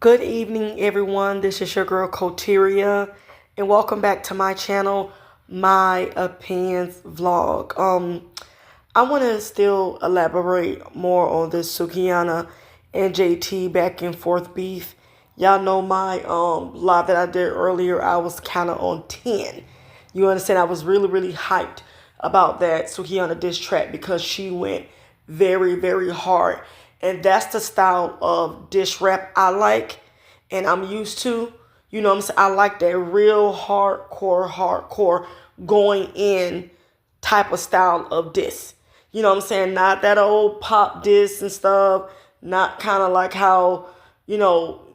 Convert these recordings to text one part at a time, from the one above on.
Good evening, everyone. This is your girl Coteria, and welcome back to my channel, My Opinions Vlog. I want to still elaborate more on this Sukiana and JT back and forth beef. Y'all know my live that I did earlier. I was kind of on 10. You understand? I was really hyped about that Sukiana diss track because she went very hard. And that's the style of diss rap I like and I'm used to. You know what I'm saying? I like that real hardcore going in type of style of diss. You know what I'm saying? Not that old pop diss and stuff. Not kind of like how,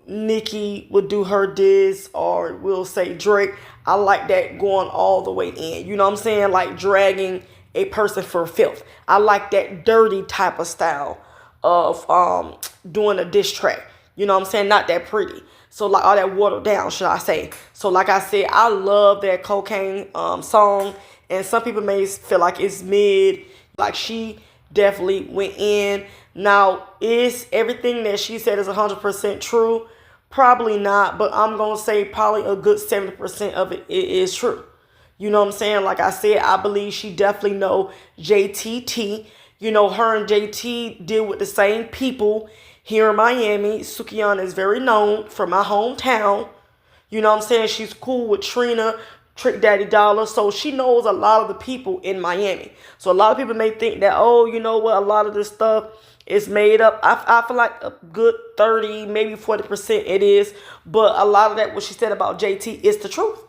Nicki would do her diss, or we'll say Drake. I like that going all the way in. You know what I'm saying? Like dragging a person for filth. I like that dirty type of style of doing a diss track. You know what I'm saying? Not that pretty. So like all that watered down, should I say. So like I said, I love that cocaine song. And some people may feel like it's mid. Like she definitely went in. Now, is everything that she said is 100% true? Probably not. But I'm going to say probably a good 70% of it is true. You know what I'm saying? Like I said, I believe she definitely know JTT. You know, her and JT deal with the same people here in Miami. Sukiana is very known from my hometown. You know what I'm saying? She's cool with Trina, Trick Daddy Dollar. So she knows a lot of the people in Miami. So a lot of people may think that, oh, you know what, a lot of this stuff is made up. I feel like a good 30, maybe 40% it is. But a lot of that, what she said about JT, is the truth.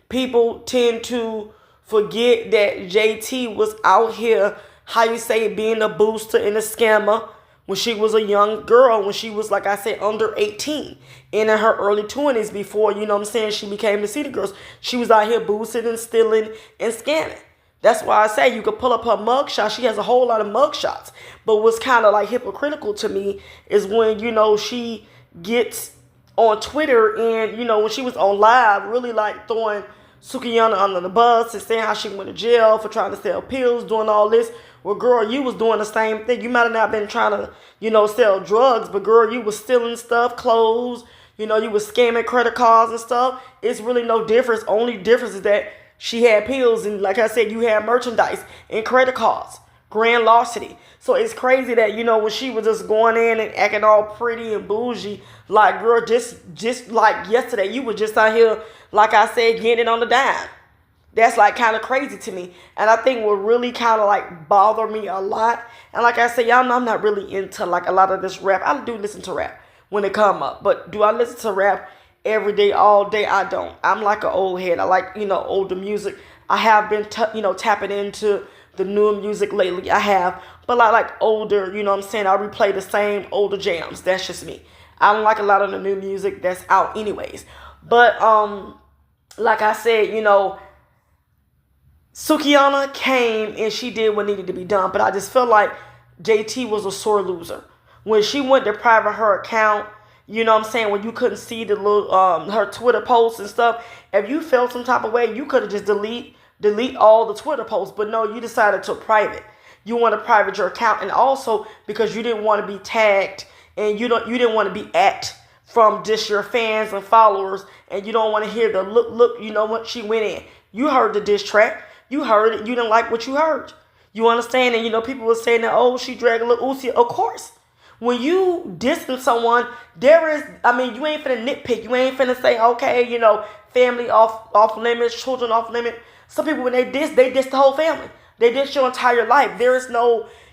People tend to forget that JT was out here, how you say, being a booster and a scammer when she was a young girl, when she was, like I said, under 18 and in her early 20s before, you know what I'm saying, she became the City Girls. She was out here boosting and stealing and scamming. That's why I say you could pull up her mugshot. She has a whole lot of mugshots. But what's kind of like hypocritical to me is when, she gets on Twitter and, when she was on live, really like throwing Sukiana under the bus and saying how she went to jail for trying to sell pills, doing all this. Well, girl, you was doing the same thing. You might have not been trying to, sell drugs, but girl, you was stealing stuff, clothes. You was scamming credit cards and stuff. It's really no difference. Only difference is that she had pills and, like I said, you had merchandise and credit cards. Grand larceny. So it's crazy that, when she was just going in and acting all pretty and bougie, like, girl, just like yesterday, you were just out here, like I said, getting it on the dime. That's like kind of crazy to me. And I think what really kind of like bother me a lot. And like I said, y'all know I'm not really into like a lot of this rap. I do listen to rap when it come up. But do I listen to rap every day, all day? I don't. I'm like an old head. I like, older music. I have been, tapping into the newer music lately. I have. But I like older, you know what I'm saying? I replay the same older jams. That's just me. I don't like a lot of the new music that's out anyways. But like I said, Sukiana came and she did what needed to be done. But I just feel like JT was a sore loser. When she went to private her account, you know what I'm saying, when you couldn't see the little her Twitter posts and stuff, if you felt some type of way, you could have just delete all the Twitter posts. But no, you decided to private. You want to private your account, and also because you didn't want to be tagged and you didn't want to be at from just your fans and followers, and you don't want to hear the look, you know what, she went in. You heard the diss track. You heard it. You didn't like what you heard. You understand? And, people were saying that, oh, she dragged a little Uzi. Of course. When you distance someone, you ain't finna nitpick. You ain't finna say, okay, family off limits, children off limits. Some people, when they diss the whole family. They diss your entire life.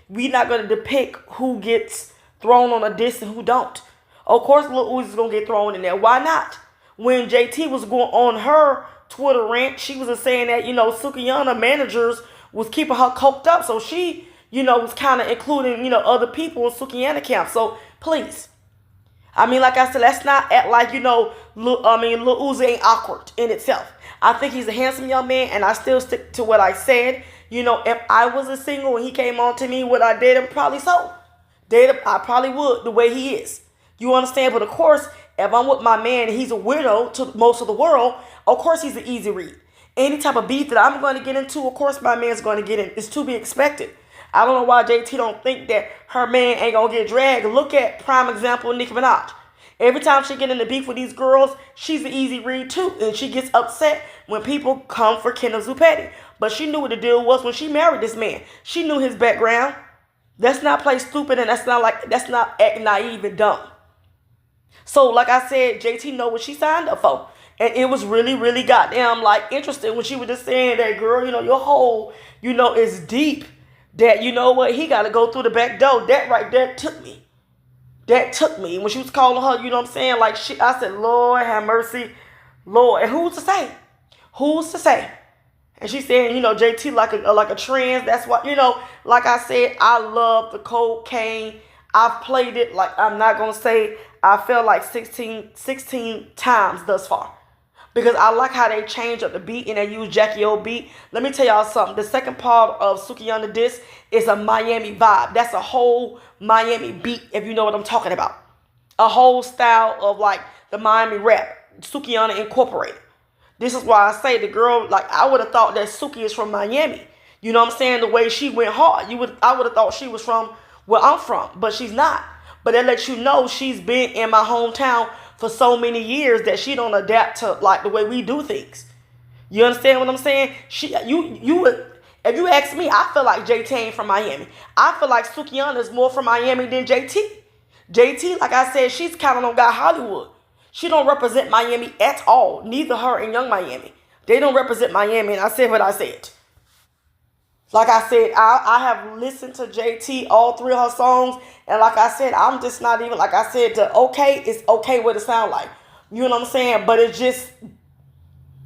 We not going to depict who gets thrown on a diss and who don't. Of course, Lil Uzi's going to get thrown in there. Why not? When JT was going on her Twitter rant, she was saying that, Sukiana managers was keeping her coked up. So she, was kind of including, other people in Sukiana camp. So please. Like I said, let's not act like, Lil Uzi ain't awkward in itself. I think he's a handsome young man, and I still stick to what I said. If I was a single and he came on to me, would I date him? Probably so. I probably would, the way he is. You understand? But of course, if I'm with my man and he's a weirdo to most of the world, of course he's an easy read. Any type of beef that I'm going to get into, of course my man's going to get in. It's to be expected. I don't know why JT don't think that her man ain't going to get dragged. Look at prime example Nicki Minaj. Every time she get in the beef with these girls, she's an easy read too. And she gets upset when people come for Kenneth Zupetti. But she knew what the deal was when she married this man. She knew his background. Let's not play stupid, and that's not act naive and dumb. So like I said, JT know what she signed up for. And it was really, really goddamn like interesting when she was just saying that, girl, your hole, is deep. That, he got to go through the back door. That right there took me. That took me. When she was calling her, you know what I'm saying? Like, I said, Lord, have mercy. Lord. And who's to say? Who's to say? And she said, JT like a trans. That's what, like I said, I love the cocaine. I've played it, like, I'm not going to say I felt like 16 times thus far. Because I like how they change up the beat and they use Jackie O beat. Let me tell y'all something. The second part of Sukiana disc is a Miami vibe. That's a whole Miami beat, if you know what I'm talking about. A whole style of like the Miami rap. Sukiana incorporated. This is why I say the girl, like, I would have thought that Suki is from Miami. You know what I'm saying? The way she went hard. I would have thought she was from where I'm from. But she's not. But that lets you know she's been in my hometown for so many years that she don't adapt to like the way we do things. You understand what I'm saying? You would, if you ask me, I feel like JT ain't from Miami. I feel like Sukiana is more from Miami than JT. JT, like I said, she's kind of on God Hollywood. She don't represent Miami at all. Neither her and Young Miami. They don't represent Miami, and I said what I said. Like I said, I have listened to JT, all three of her songs. And like I said, I'm just not even, like I said, it's okay what it sound like. You know what I'm saying? But it's just,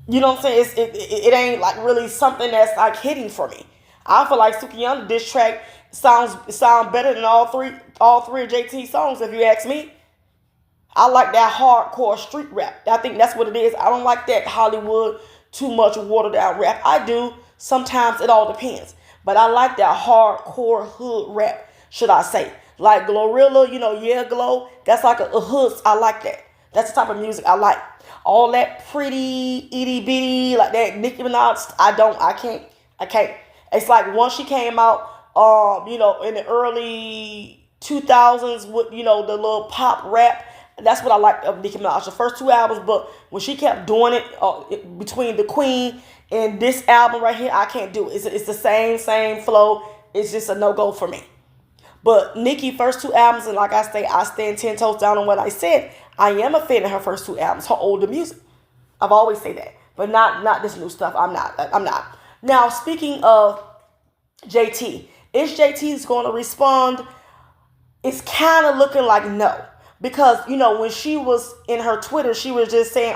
you know what I'm saying? It ain't like really something that's like hitting for me. I feel like Sukiana diss track sound better than all three of JT's songs, if you ask me. I like that hardcore street rap. I think that's what it is. I don't like that Hollywood, too much watered down rap. I do. Sometimes it all depends. But I like that hardcore hood rap, should I say. Like Glorilla, Yeah Glow. That's like a hood. I like that. That's the type of music I like. All that pretty, itty bitty, like that Nicki Minaj, I can't. It's like once she came out, in the early 2000s with, the little pop rap. That's what I liked of Nicki Minaj. The first two albums, but when she kept doing it between The Queen and this album right here, I can't do it. It's the same flow. It's just a no-go for me. But Nicki, first two albums, and like I say, I stand 10 toes down on what I said. I am a fan of her first two albums, her older music. I've always said that. But not this new stuff. I'm not. Now, speaking of JT, is JT's going to respond? It's kind of looking like no. Because, when she was in her Twitter, she was just saying,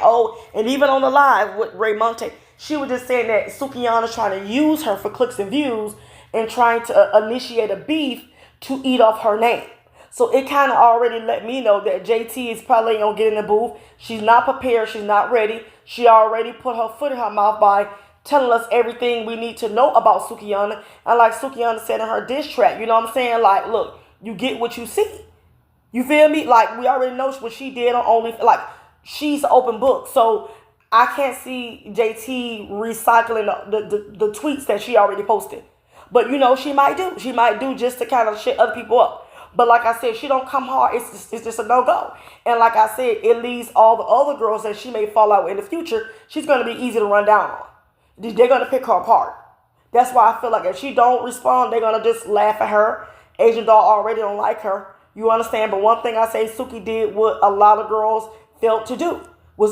and even on the live with Ray Monte, she was just saying that Sukiana's trying to use her for clicks and views and trying to initiate a beef to eat off her name. So it kind of already let me know that JT is probably going to get in the booth. She's not prepared. She's not ready. She already put her foot in her mouth by telling us everything we need to know about Sukiana. And like Sukiana said in her diss track, you know what I'm saying? Like, look, you get what you see. You feel me? Like, we already know what she did on OnlyFans. Like, she's an open book. So, I can't see JT recycling the tweets that she already posted. But, she might do. She might do just to kind of shut other people up. But like I said, she don't come hard. It's just a no-go. And like I said, it leaves all the other girls that she may fall out with in the future, she's going to be easy to run down on. They're going to pick her apart. That's why I feel like if she don't respond, they're going to just laugh at her. Asian doll already don't like her. You understand? But one thing I say Suki did what a lot of girls failed to do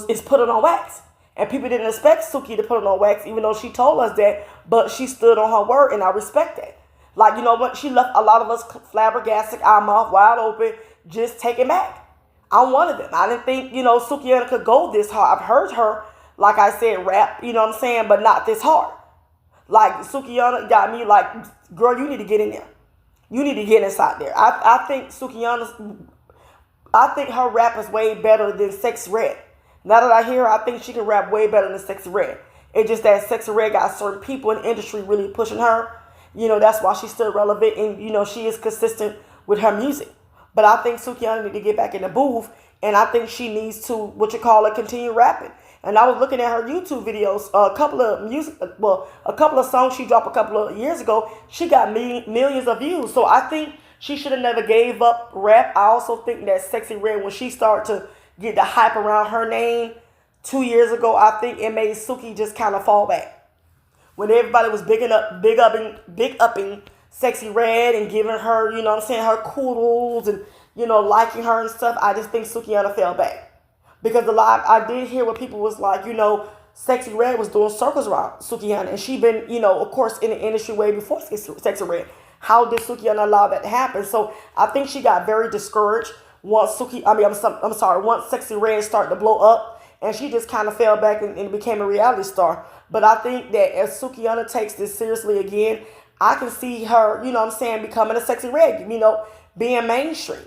is put it on wax. And people didn't expect Suki to put it on wax, even though she told us that. But she stood on her word, and I respect that. Like, you know what? She left a lot of us flabbergasted, our mouth wide open, just taken back. I'm one of them. I didn't think, Sukiana could go this hard. I've heard her, like I said, rap, you know what I'm saying, but not this hard. Like, Sukiana got me like, girl, you need to get in there. You need to get inside there. I think her rap is way better than Sexy Red. Now that I hear her, I think she can rap way better than Sexy Red. It's just that Sexy Red got certain people in the industry really pushing her. That's why she's still relevant and, she is consistent with her music. But I think Sukiana need to get back in the booth, and I think she needs to, continue rapping. And I was looking at her YouTube videos, a couple of songs she dropped a couple of years ago. She got millions of views. So I think she should have never gave up rap. I also think that Sexy Red, when she started to get the hype around her name 2 years ago, I think it made Suki just kind of fall back. When everybody was big upping Sexy Red and giving her, you know what I'm saying, her kudos and, liking her and stuff, I just think Sukiana fell back. Because I did hear what people was like, Sexy Red was doing circles around Sukiana. And she been, of course, in the industry way before Sexy Red. How did Sukiana allow that to happen? So I think she got very discouraged once once Sexy Red started to blow up. And she just kind of fell back and became a reality star. But I think that as Sukiana takes this seriously again, I can see her, becoming a Sexy Red, being mainstream.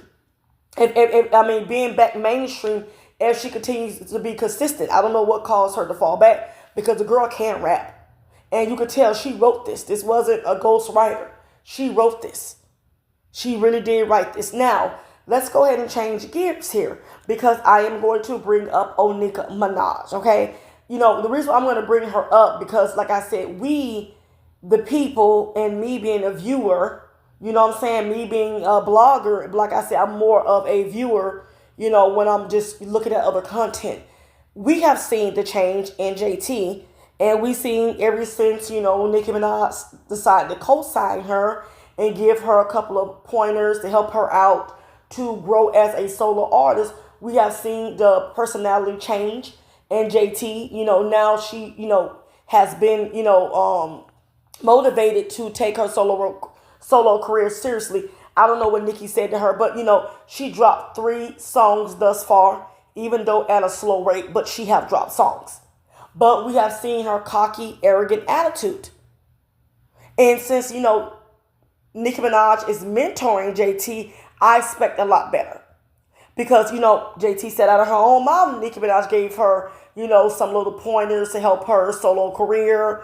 Being back mainstream as she continues to be consistent. I don't know what caused her to fall back because the girl can't rap. And you could tell she wrote this. This wasn't a ghostwriter. She wrote this. She really did write this. Now, let's go ahead and change gears here because I am going to bring up Nicki Minaj, okay? The reason I'm going to bring her up because, like I said, we, the people, and me being a viewer, me being a blogger, like I said, I'm more of a viewer, when I'm just looking at other content. We have seen the change in JT, and we've seen ever since, Nicki Minaj decided to co-sign her and give her a couple of pointers to help her out to grow as a solo artist. We have seen the personality change in JT. Now she, has been, motivated to take her solo career seriously. I don't know what Nicki said to her, but she dropped 3 songs thus far, even though at a slow rate, but she have dropped songs. But we have seen her cocky, arrogant attitude. And since, Nicki Minaj is mentoring JT, I expect a lot better. Because, JT said out of her own mouth, Nicki Minaj gave her, some little pointers to help her solo career,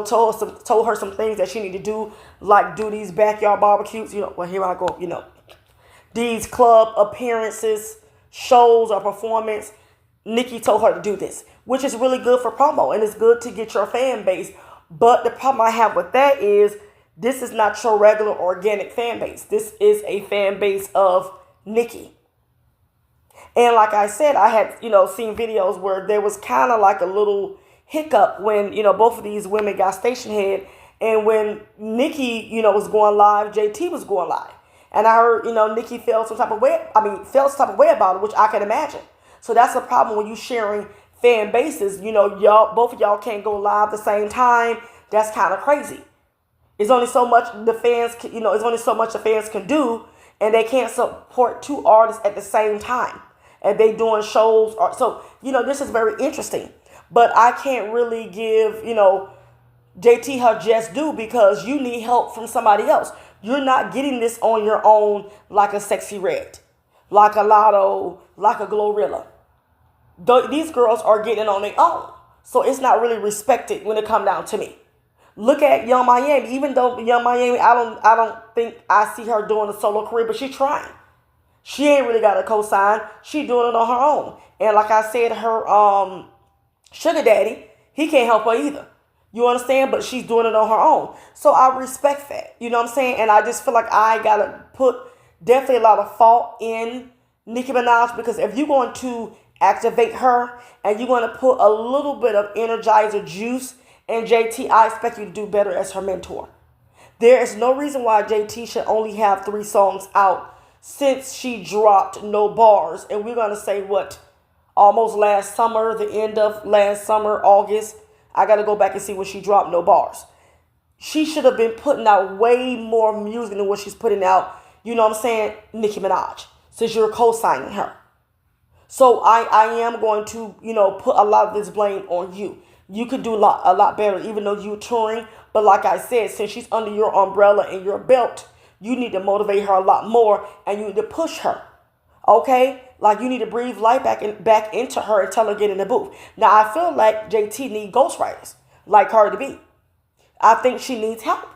told her some things that she need to do, like do these backyard barbecues, well, here I go, these club appearances, shows or performance. Nicki told her to do this, which is really good for promo, and it's good to get your fan base. But the problem I have with that is this is not your regular organic fan base. This is a fan base of Nicki. And like I said, I had, seen videos where there was kind of like a little hiccup when, both of these women got station head. And when Nicki, was going live, JT was going live. And I heard, Nicki felt some type of way about it, which I can imagine. So that's the problem when you sharing fan bases. Both of y'all can't go live at the same time. That's kind of crazy. It's only so much the fans can do, and they can't support 2 artists at the same time. And they doing shows. So, this is very interesting. But I can't really give, JT her just due because you need help from somebody else. You're not getting this on your own like a Sexy Red, like a Lotto, like a Glorilla. These girls are getting on their own. So it's not really respected when it come down to me. Look at Young Miami. Even though Young Miami, I don't think I see her doing a solo career, but she's trying. She ain't really got a cosign. She doing it on her own. And like I said, her sugar daddy, he can't help her either. You understand? But she's doing it on her own. So I respect that. You know what I'm saying? And I just feel like I got to put definitely a lot of fault in Nicki Minaj, because if you're going to activate her and you're going to put a little bit of energizer juice in JT, I expect you to do better as her mentor. There is no reason why JT should only have 3 songs out since she dropped No Bars. And we're going to say almost last summer, the end of last summer, August. I got to go back and see when she dropped No Bars. She should have been putting out way more music than what she's putting out. You know what I'm saying? Nicki Minaj, since you're co-signing her. So I am going to, put a lot of this blame on you. You could do a lot better, even though you're touring. But like I said, since she's under your umbrella and your belt, you need to motivate her a lot more, and you need to push her. Okay? Like, you need to breathe life back into her and tell her to get in the booth. Now, I feel like JT needs ghostwriters, like Cardi B. I think she needs help.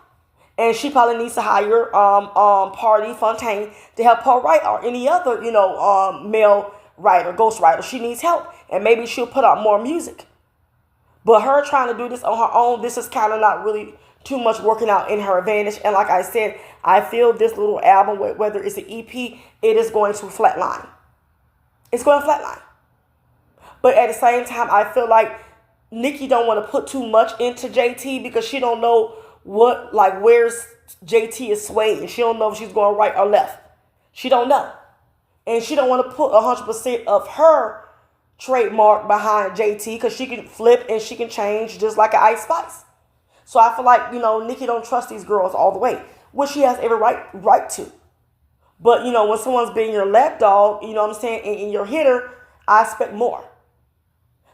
And she probably needs to hire Party Fontaine to help her write, or any other, male writer, ghostwriter. She needs help. And maybe she'll put out more music. But her trying to do this on her own, this is kind of not really too much working out in her advantage. And like I said, I feel this little album, whether it's an EP, it is going to flatline. It's going to flatline. But at the same time, I feel like Nicki don't want to put too much into JT because she don't know where's JT is swaying. She don't know if she's going right or left. She don't know. And she don't want to put 100% of her trademark behind JT because she can flip and she can change just like an Ice Spice. So I feel like, Nicki don't trust these girls all the way, which she has every right to. But, when someone's being your lapdog, you know what I'm saying, and your hitter, I expect more.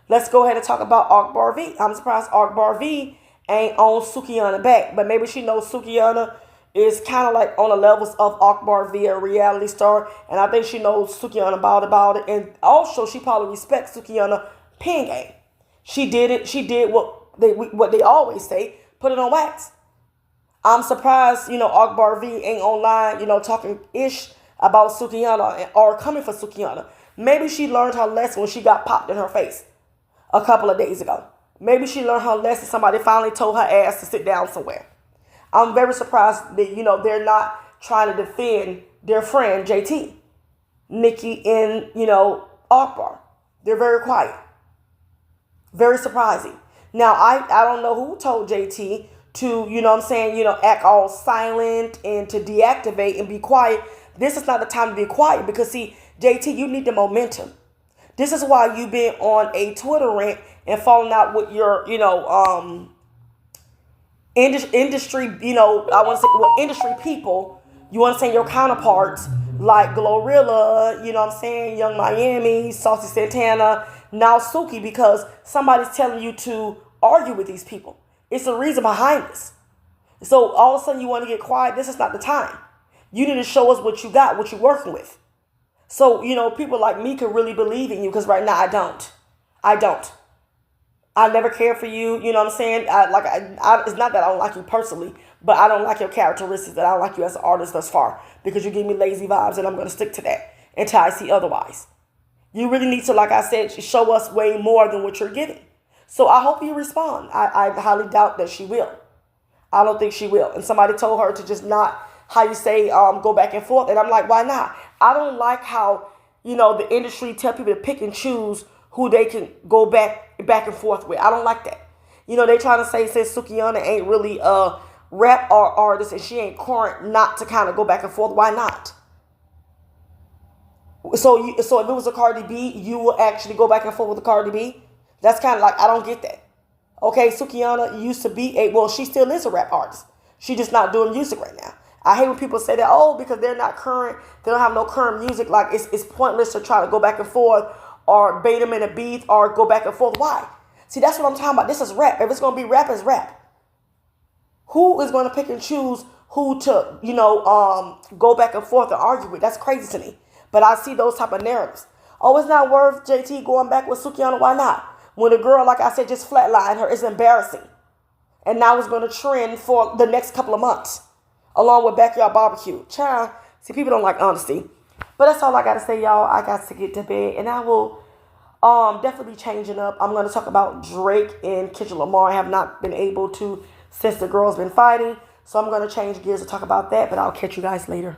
Let's go ahead and talk about Akbar V. I'm surprised Akbar V ain't on Sukiana back, but maybe she knows Sukiana is kind of like on the levels of Akbar V, a reality star, and I think she knows Sukiana about it, and also she probably respects Sukiana pen game. She did it. She did what they always say, put it on wax. I'm surprised, Akbar V ain't online, talking ish about Sukiana or coming for Sukiana. Maybe she learned her lesson when she got popped in her face a couple of days ago. Maybe she learned her lesson. Somebody finally told her ass to sit down somewhere. I'm very surprised that, they're not trying to defend their friend JT, Nicki, and, Akbar. They're very quiet. Very surprising. Now, I don't know who told JT to, act all silent and to deactivate and be quiet. This is not the time to be quiet because, see, JT, you need the momentum. This is why you've been on a Twitter rant and falling out with your, industry, industry people. You understand your counterparts like Glorilla, Young Miami, Saucy Santana, now Suki, because somebody's telling you to argue with these people. It's the reason behind this. So all of a sudden you want to get quiet. This is not the time. You need to show us what you got, what you're working with. So, people like me could really believe in you because right now I don't. I never cared for you. You know what I'm saying? It's not that I don't like you personally, but I don't like your characteristics. That I don't like you as an artist thus far because you give me lazy vibes, and I'm going to stick to that until I see otherwise. You really need to, like I said, show us way more than what you're giving. So I hope you respond. I highly doubt that she will. I don't think she will. And somebody told her to just not, go back and forth. And I'm like, why not? I don't like how, the industry tell people to pick and choose who they can go back and forth with. I don't like that. They trying to say since Sukiana ain't really a rap artist and she ain't current, not to kind of go back and forth. Why not? So if it was a Cardi B, you will actually go back and forth with the Cardi B? That's kind of like, I don't get that. Okay, Sukiana used to be she still is a rap artist. She just not doing music right now. I hate when people say that, because they're not current, they don't have no current music, like it's pointless to try to go back and forth or bait them in a beat or go back and forth. Why? See, that's what I'm talking about. This is rap. If it's going to be rap, it's rap. Who is going to pick and choose who to, go back and forth and argue with? That's crazy to me. But I see those type of narratives. Oh, it's not worth JT going back with Sukiana. Why not? When a girl, like I said, just flatlined her, it's embarrassing. And now it's going to trend for the next couple of months, along with Backyard Barbecue. Child, see, people don't like honesty. But that's all I got to say, y'all. I got to get to bed, and I will definitely be changing up. I'm going to talk about Drake and Kendrick Lamar. I have not been able to since the girls been fighting. So I'm going to change gears to talk about that, but I'll catch you guys later.